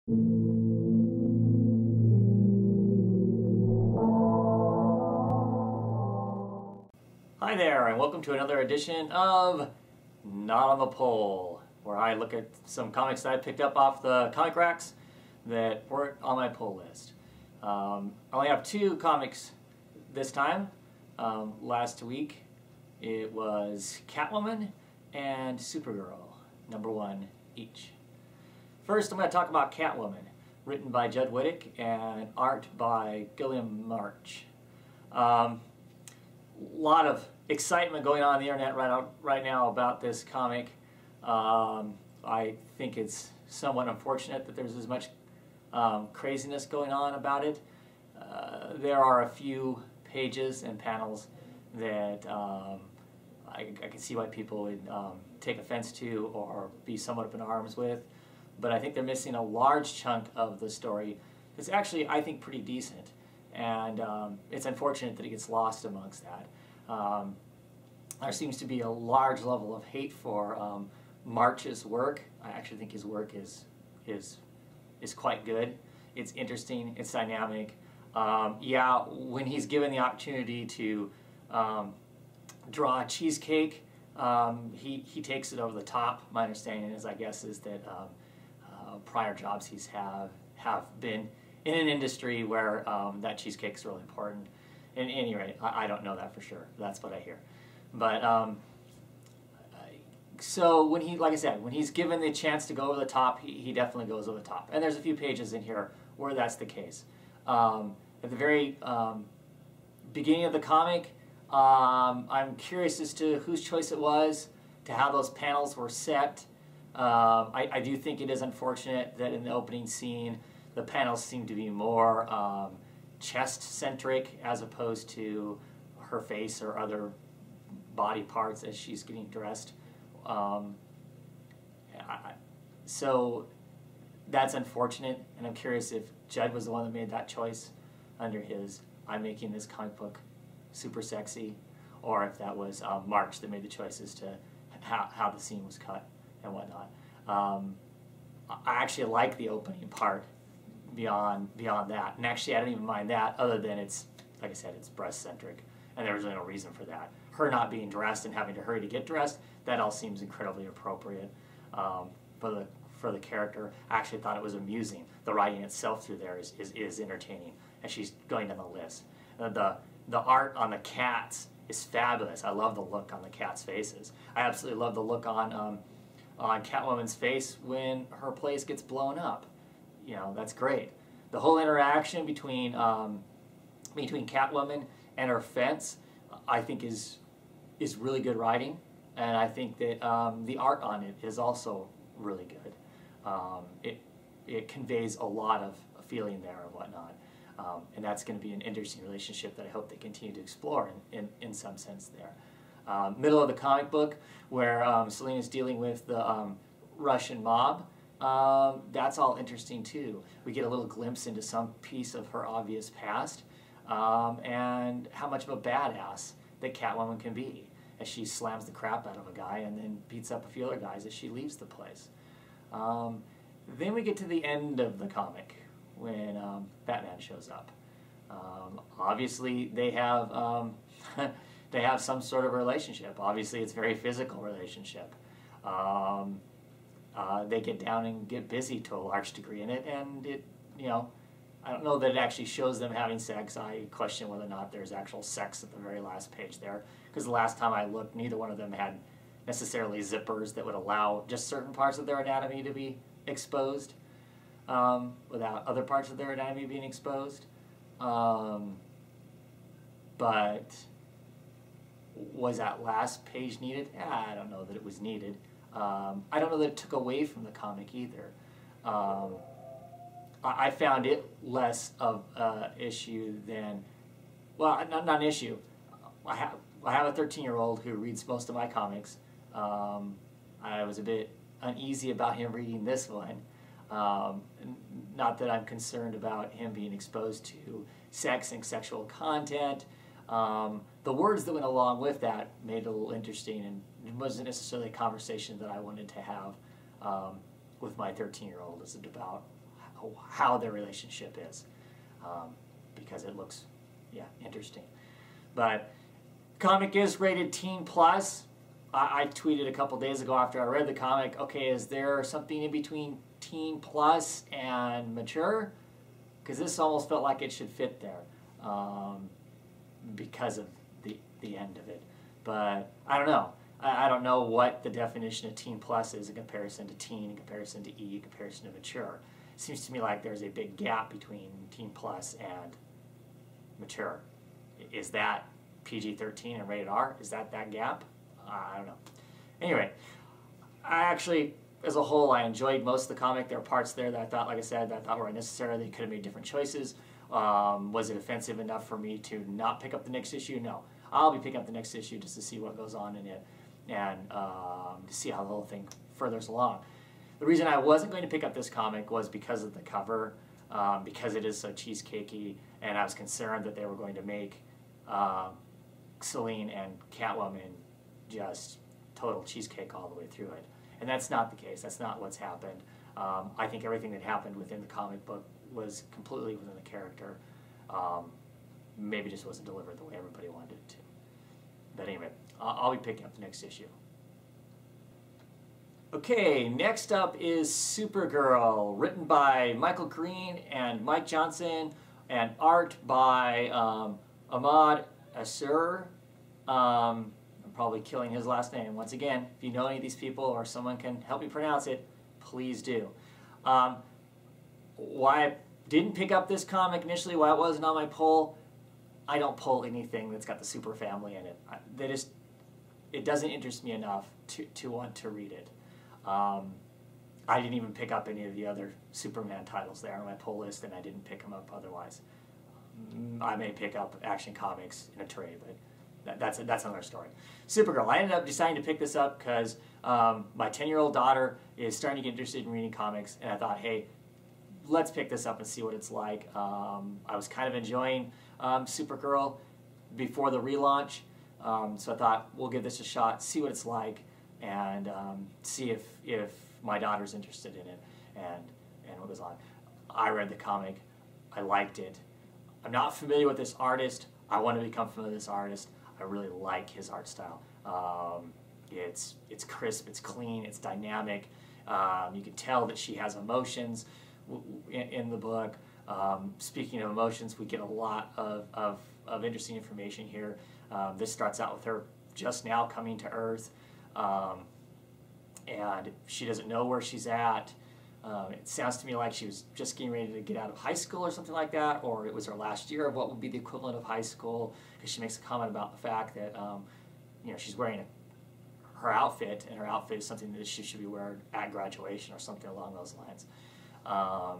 Hi there, and welcome to another edition of Not on the Pole, where I look at some comics that I picked up off the comic racks that weren't on my pull list. I only have two comics this time. Last week it was Catwoman and Supergirl, #1 each. First, I'm going to talk about Catwoman, written by Judd Wittek and art by Guillem March. Lot of excitement going on the internet right now about this comic. I think it's somewhat unfortunate that there's as much craziness going on about it. There are a few pages and panels that I can see why people would take offense to or be somewhat up in arms with, but I think they're missing a large chunk of the story that's actually, I think, pretty decent. And it's unfortunate that it gets lost amongst that. There seems to be a large level of hate for March's work. I actually think his work is quite good. It's interesting. It's dynamic. Yeah, when he's given the opportunity to draw a cheesecake, he takes it over the top. My understanding is, I guess, is that prior jobs he's have been in an industry where that cheesecake is really important. At any rate, I don't know that for sure. That's what I hear. But so when he, like I said, when he's given the chance to go over the top, he definitely goes over the top. And there's a few pages in here where that's the case. At the very beginning of the comic, I'm curious as to whose choice it was to how those panels were set. I do think it is unfortunate that in the opening scene, the panels seem to be more chest-centric as opposed to her face or other body parts as she's getting dressed. So that's unfortunate, and I'm curious if Judd was the one that made that choice under his "I'm making this comic book super sexy," or if that was March that made the choices to how the scene was cut and whatnot. I actually like the opening part beyond that, and actually I don't even mind that, other than it's, like I said, it's breast-centric, and there was no reason for that. Her not being dressed and having to hurry to get dressed, that all seems incredibly appropriate for the character. I actually thought it was amusing. The writing itself through there is entertaining, and she's going down the list. The art on the cats is fabulous. I love the look on the cats' faces. I absolutely love the look on Catwoman's face when her place gets blown up. You know, that's great. The whole interaction between Catwoman and her fence, I think, is really good writing, and I think that the art on it is also really good. It conveys a lot of feeling there and whatnot, and that's going to be an interesting relationship that I hope they continue to explore in some sense there. Middle of the comic book, where Selina's dealing with the Russian mob. That's all interesting too. We get a little glimpse into some piece of her obvious past, and how much of a badass that Catwoman can be as she slams the crap out of a guy and then beats up a few other guys as she leaves the place. Then we get to the end of the comic when Batman shows up. Obviously they have they have some sort of relationship. Obviously it's a very physical relationship. They get down and get busy to a large degree in it, and it, you know, I don't know that it actually shows them having sex. I question whether or not there's actual sex at the very last page there, because the last time I looked, neither one of them had necessarily zippers that would allow just certain parts of their anatomy to be exposed without other parts of their anatomy being exposed. But was that last page needed? I don't know that it was needed. I don't know that it took away from the comic either. I found it less of an issue than, well, not an issue. I have a 13-year-old who reads most of my comics. I was a bit uneasy about him reading this one. Not that I'm concerned about him being exposed to sex and sexual content. The words that went along with that made it a little interesting, and it wasn't necessarily a conversation that I wanted to have with my 13-year-old. Is it about how their relationship is, because it looks, yeah, interesting. But comic is rated teen plus. I tweeted a couple days ago after I read the comic, okay, is there something in between teen plus and mature? Because this almost felt like it should fit there, because of the end of it. But I don't know. I don't know what the definition of teen plus is in comparison to teen, in comparison to E, in comparison to mature. It seems to me like there's a big gap between teen plus and mature. Is that PG-13 and rated R? Is that gap? I don't know. Anyway, I actually, as a whole, I enjoyed most of the comic. There are parts there that I thought, like I said, that I thought were unnecessary. They could have made different choices. Was it offensive enough for me to not pick up the next issue? No. I'll be picking up the next issue just to see what goes on in it and to see how the whole thing furthers along. The reason I wasn't going to pick up this comic was because of the cover, because it is so cheesecakey, and I was concerned that they were going to make Selene and Catwoman just total cheesecake all the way through it. And that's not the case. That's not what's happened. I think everything that happened within the comic book was completely within the character. Maybe just wasn't delivered the way everybody wanted it to. But anyway, I'll be picking up the next issue. Okay, next up is Supergirl, written by Michael Green and Mike Johnson, and art by Ahmad Assur. I'm probably killing his last name. Once again, if you know any of these people or someone can help me pronounce it, please do. Why I didn't pick up this comic initially, why it wasn't on my poll, I don't pull anything that's got the super family in it. It doesn't interest me enough to want to read it. I didn't even pick up any of the other Superman titles there on my pull list, and I didn't pick them up otherwise. I may pick up Action Comics in a trade, but that's another story. Supergirl. I ended up deciding to pick this up because my 10-year-old daughter is starting to get interested in reading comics, and I thought, hey, let's pick this up and see what it's like. I was kind of enjoying Supergirl before the relaunch, so I thought we'll give this a shot, see what it's like, and see if my daughter's interested in it and what goes on. I read the comic. I liked it. I'm not familiar with this artist. I want to become familiar with this artist. I really like his art style. It's crisp, it's clean, it's dynamic. You can tell that she has emotions in the book. Speaking of emotions, we get a lot of interesting information here. This starts out with her just now coming to Earth, and she doesn't know where she's at. It sounds to me like she was just getting ready to get out of high school or something like that, or it was her last year of what would be the equivalent of high school, because she makes a comment about the fact that she's wearing her outfit, and her outfit is something that she should be wearing at graduation or something along those lines. I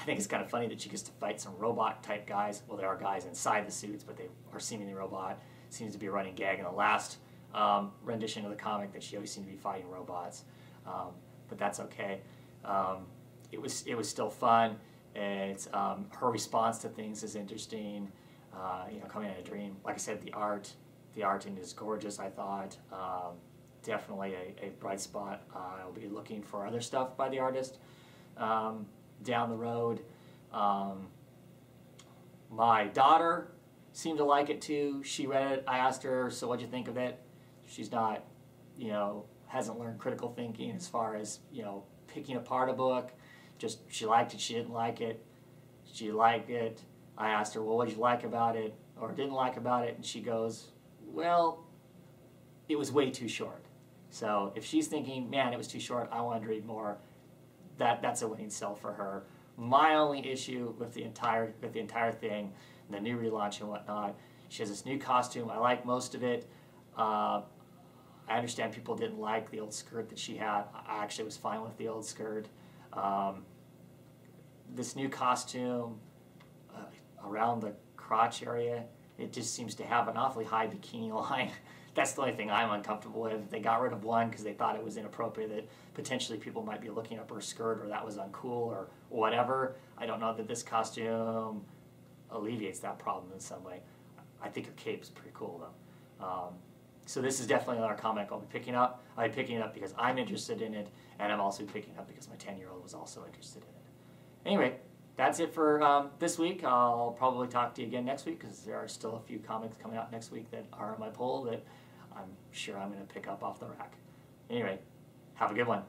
think it's kind of funny that she gets to fight some robot-type guys. Well, there are guys inside the suits, but they are seemingly robot. Seems to be a running gag in the last rendition of the comic that she always seemed to be fighting robots. But that's okay. It was still fun. It's her response to things is interesting. Coming in a dream. Like I said, the art in it is gorgeous. I thought definitely a bright spot. I'll be looking for other stuff by the artist down the road. My daughter seemed to like it too. She read it. I asked her, so what'd you think of it? She's not, hasn't learned critical thinking as far as, picking apart a book. Just, she liked it, she didn't like it. She liked it. I asked her, well, what did you like about it or didn't like about it? And she goes, well, it was way too short. So if she's thinking, man, it was too short, I wanted to read more, that's a winning sell for her. My only issue with the entire thing, the new relaunch and whatnot, she has this new costume. I like most of it. I understand people didn't like the old skirt that she had. I actually was fine with the old skirt. This new costume around the crotch area, it just seems to have an awfully high bikini line. That's the only thing I'm uncomfortable with. They got rid of one because they thought it was inappropriate, that potentially people might be looking up her skirt or that was uncool or whatever. I don't know that this costume alleviates that problem in some way. I think her cape is pretty cool though. So this is definitely another comic I'll be picking up. I'll be picking it up because I'm interested in it, and I'm also picking it up because my 10-year-old was also interested in it. Anyway, that's it for this week. I'll probably talk to you again next week because there are still a few comics coming out next week that are on my pull that I'm sure I'm going to pick up off the rack. Anyway, have a good one.